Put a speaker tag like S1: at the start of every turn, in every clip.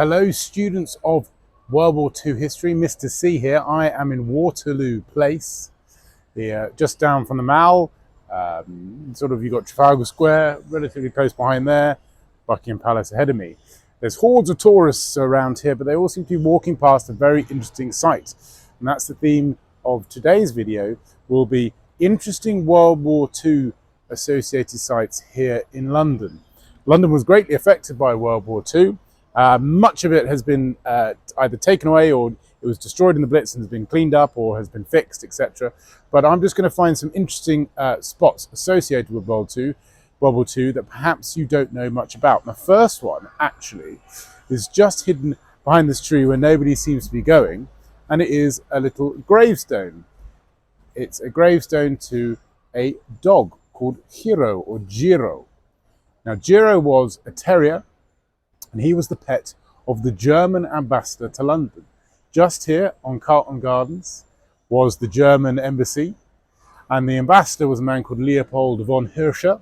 S1: Hello, students of World War II history. Mr. C here. I am in Waterloo Place, just down from the Mall. You've got Trafalgar Square, relatively close behind there, Buckingham Palace ahead of me. There's hordes of tourists around here, but they all seem to be walking past a very interesting site. And that's the theme of today's video, will be interesting World War II associated sites here in London. London was greatly affected by World War II. Much of it has been either taken away or it was destroyed in the Blitz and has been cleaned up or has been fixed, etc. But I'm just going to find some interesting spots associated with World War II that perhaps you don't know much about. The first one, actually, is just hidden behind this tree where nobody seems to be going, and it is a little gravestone. It's a gravestone to a dog called Hero or Giro. Now, Giro was a terrier, and he was the pet of the German ambassador to London. Just here on Carlton Gardens was the German embassy, and the ambassador was a man called Leopold von Hirscher,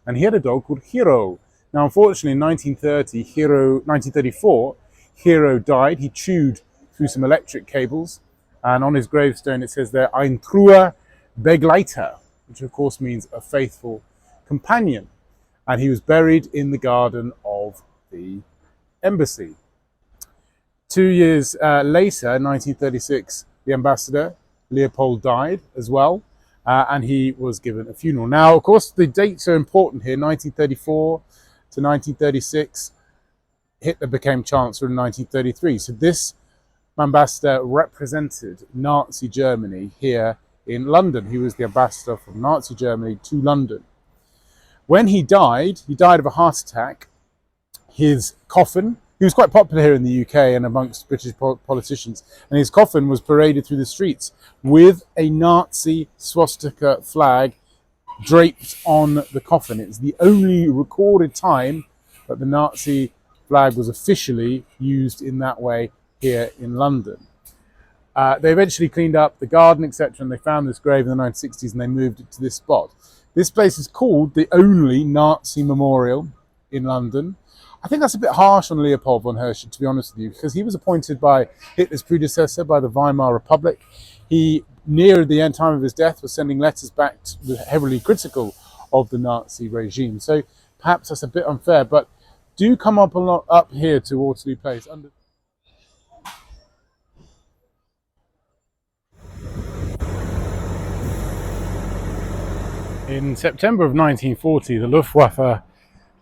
S1: and he had a dog called Hero. Now, unfortunately, in 1934, Hero died. He chewed through some electric cables, and on his gravestone it says there, Ein treuer Begleiter, which of course means a faithful companion. And he was buried in the garden of the embassy. 2 years later, in 1936, the ambassador, Leopold, died as well, and he was given a funeral. Now, of course, the dates are important here. 1934 to 1936, Hitler became Chancellor in 1933. So this ambassador represented Nazi Germany here in London. He was the ambassador from Nazi Germany to London. When he died of a heart attack. His coffin, he was quite popular here in the UK and amongst British politicians, and his coffin was paraded through the streets with a Nazi swastika flag draped on the coffin. It's the only recorded time that the Nazi flag was officially used in that way here in London. They eventually cleaned up the garden, etc., and they found this grave in the 1960s and they moved it to this spot. This place is called the only Nazi memorial in London. I think that's a bit harsh on Leopold von Hirscher, to be honest with you, because he was appointed by Hitler's predecessor, by the Weimar Republic. He, near the end time of his death, was sending letters back heavily critical of the Nazi regime. So perhaps that's a bit unfair, but do come up here to Waterloo Place. In September of 1940, the Luftwaffe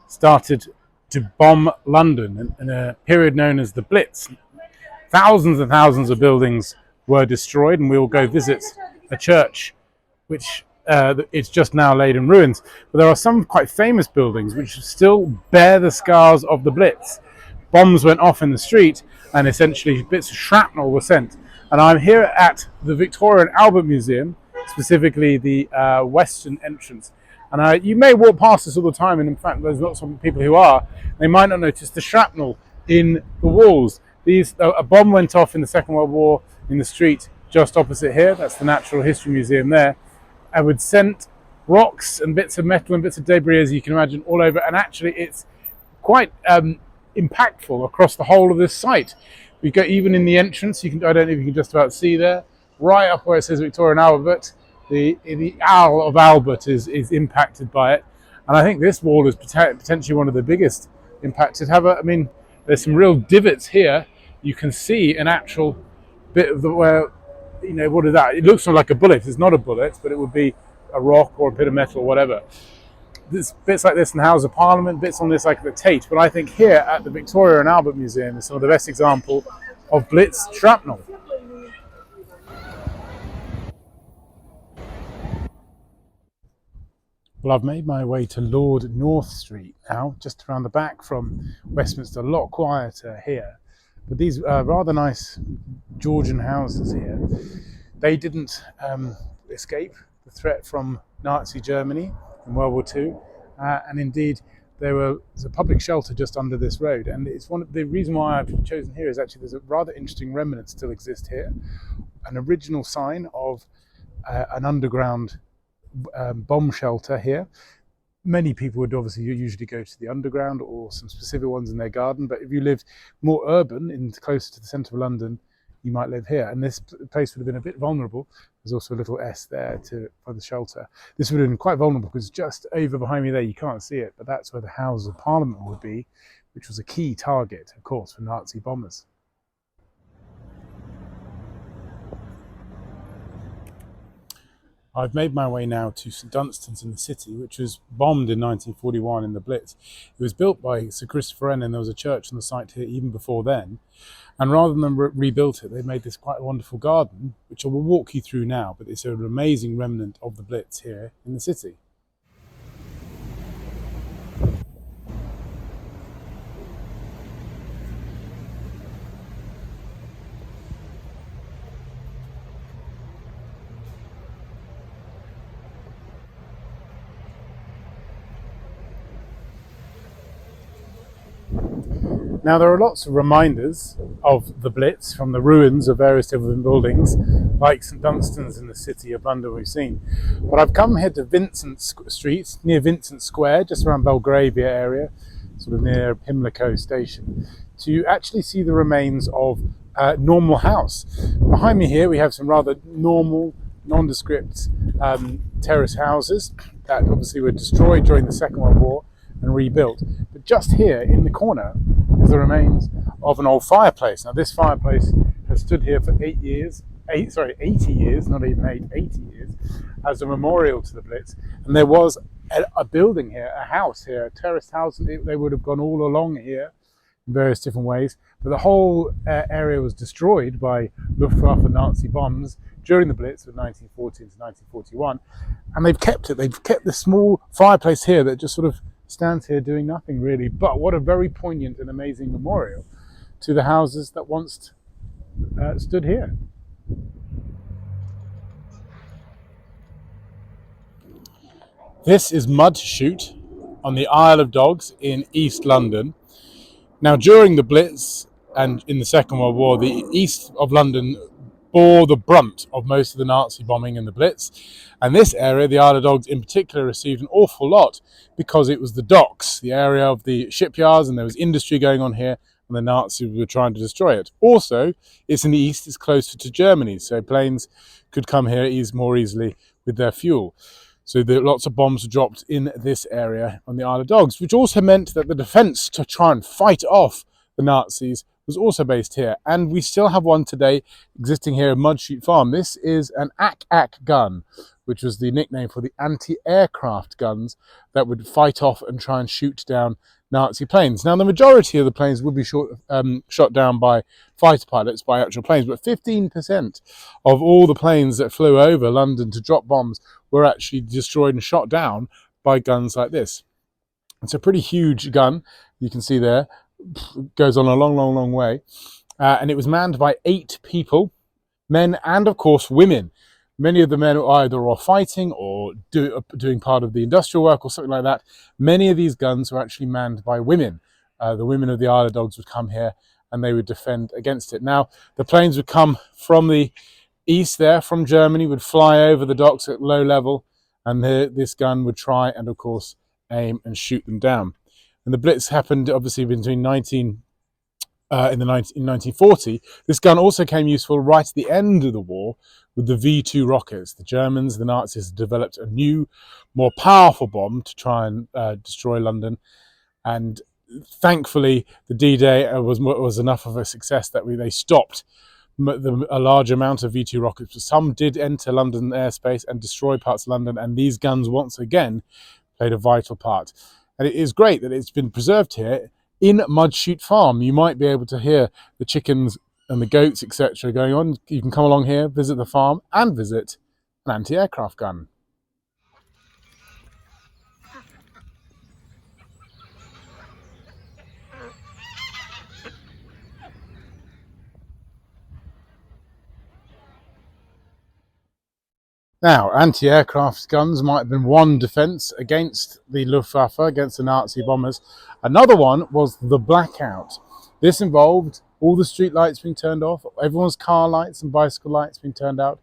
S1: started to bomb London in a period known as the Blitz. Thousands and thousands of buildings were destroyed, and we will go visit a church which it's just now laid in ruins. But there are some quite famous buildings which still bear the scars of the Blitz. Bombs went off in the street and essentially bits of shrapnel were sent. And I'm here at the Victoria and Albert Museum, specifically the western entrance. And you may walk past this all the time, and in fact there's lots of people who are. They might not notice the shrapnel in the walls. A bomb went off in the Second World War in the street just opposite here. That's the Natural History Museum there. And would sent rocks and bits of metal and bits of debris, as you can imagine, all over. And actually it's quite impactful across the whole of this site. We go even in the entrance, I don't know if you can just about see there, right up where it says Victoria and Albert. The Owl of Albert is impacted by it, and I think this wall is potentially one of the biggest impacted. There's some real divots here. You can see an actual bit of what is that? It looks like a bullet. It's not a bullet, but it would be a rock or a bit of metal or whatever. There's bits like this in the House of Parliament, bits on this like the Tate, but I think here at the Victoria and Albert Museum is some of the best example of Blitz shrapnel. Well, I've made my way to Lord North Street now, just around the back from Westminster. A lot quieter here. But these rather nice Georgian houses here, they didn't escape the threat from Nazi Germany in World War II. And indeed, there's a public shelter just under this road. And it's the reason why I've chosen here is actually there's a rather interesting remnant still exist here. An original sign of an underground bomb shelter here. Many people would obviously usually go to the underground or some specific ones in their garden, but if you lived more urban and closer to the centre of London, you might live here. And this place would have been a bit vulnerable. There's also a little S there for the shelter. This would have been quite vulnerable because just over behind me there, you can't see it, but that's where the Houses of Parliament would be, which was a key target, of course, for Nazi bombers. I've made my way now to St Dunstan's in the city, which was bombed in 1941 in the Blitz. It was built by Sir Christopher Wren, and there was a church on the site here even before then. And rather than rebuilt it, they made this quite wonderful garden, which I will walk you through now, but it's an amazing remnant of the Blitz here in the city. Now, there are lots of reminders of the Blitz from the ruins of various different buildings, like St Dunstan's in the city of London we've seen. But I've come here to Vincent Street, near Vincent Square, just around Belgravia area, sort of near Pimlico station, to actually see the remains of a normal house. Behind me here we have some rather normal, nondescript terrace houses that obviously were destroyed during the Second World War and rebuilt. But just here in the corner is the remains of an old fireplace. Now, this fireplace has stood here for 80 years, not even 80 years, as a memorial to the Blitz. And there was a building here, a house here, a terraced house, and they would have gone all along here in various different ways. But the whole area was destroyed by Luftwaffe Nazi bombs during the Blitz of 1914 to 1941. And they've kept it. They've kept this small fireplace here that just sort of stands here doing nothing really, but what a very poignant and amazing memorial to the houses that once stood here. This is MUDCHUTE on the Isle of Dogs in East London. Now, during the Blitz and in the Second World War, the east of London bore the brunt of most of the Nazi bombing and the Blitz. And this area, the Isle of Dogs in particular, received an awful lot because it was the docks, the area of the shipyards, and there was industry going on here, and the Nazis were trying to destroy it. Also, it's in the east, it's closer to Germany, so planes could come here more easily with their fuel. So lots of bombs were dropped in this area on the Isle of Dogs, which also meant that the defence to try and fight off the Nazis was also based here. And we still have one today existing here at MUDCHUTE Farm. This is an AK gun, which was the nickname for the anti-aircraft guns that would fight off and try and shoot down Nazi planes. Now, the majority of the planes would be shot down by fighter pilots, by actual planes, but 15% of all the planes that flew over London to drop bombs were actually destroyed and shot down by guns like this. It's a pretty huge gun, you can see there. Goes on a long way, and it was manned by 8 people, men and of course women. Many of the men were either fighting or doing part of the industrial work or something like that. Many of these guns were actually manned by women. The women of the Isle of Dogs would come here and they would defend against it. Now, the planes would come from the east there, from Germany, would fly over the docks at low level, and this gun would try and of course aim and shoot them down. And the Blitz happened obviously between 1940. This gun also came useful right at the end of the war with the V2 rockets. The Germans, the Nazis, developed a new, more powerful bomb to try and destroy London. And thankfully, the D-Day was enough of a success that they stopped a large amount of V2 rockets. But some did enter London airspace and destroy parts of London. And these guns, once again, played a vital part. And it is great that it's been preserved here in MUDCHUTE Farm. You might be able to hear the chickens and the goats, etc. going on. You can come along here, visit the farm, and visit an anti-aircraft gun. Now, anti-aircraft guns might have been one defence against the Luftwaffe, against the Nazi bombers. Another one was the blackout. This involved all the street lights being turned off, everyone's car lights and bicycle lights being turned out,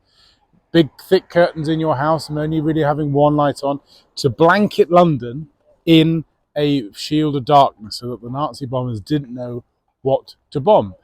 S1: big thick curtains in your house and only really having one light on, to blanket London in a shield of darkness so that the Nazi bombers didn't know what to bomb.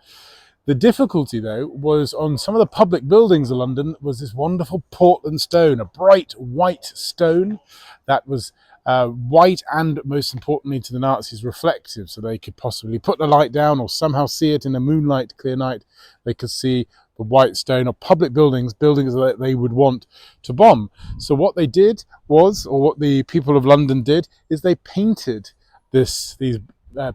S1: The difficulty, though, was on some of the public buildings of London was this wonderful Portland stone, a bright white stone that was white and, most importantly to the Nazis, reflective, so they could possibly put the light down or somehow see it in a moonlight clear night. They could see the white stone of public buildings that they would want to bomb. So what they did was, or what the people of London did, is they painted these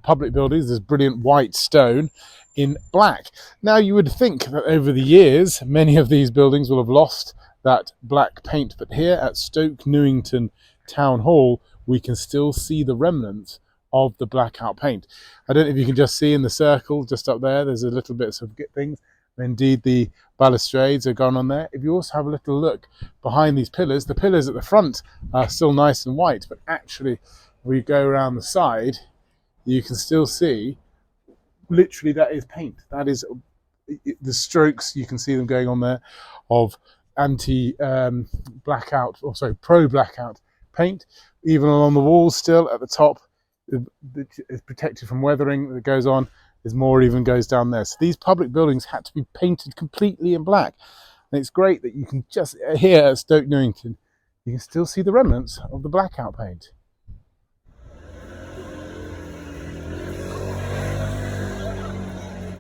S1: public buildings, this brilliant white stone, in black. Now you would think that over the years many of these buildings will have lost that black paint, but here at Stoke Newington Town Hall we can still see the remnants of the blackout paint. I don't know if you can just see in the circle just up there, there's a little bit of things. Indeed, the balustrades are gone on there. If you also have a little look behind these pillars, the pillars at the front are still nice and white, but actually we go around the side, you can still see literally that is paint. That is the strokes, you can see them going on there, of anti-blackout, or sorry, pro-blackout paint. Even along the walls still at the top, it's protected from weathering that goes on. There's more even goes down there. So these public buildings had to be painted completely in black. And it's great that you can just, here at Stoke Newington, you can still see the remnants of the blackout paint.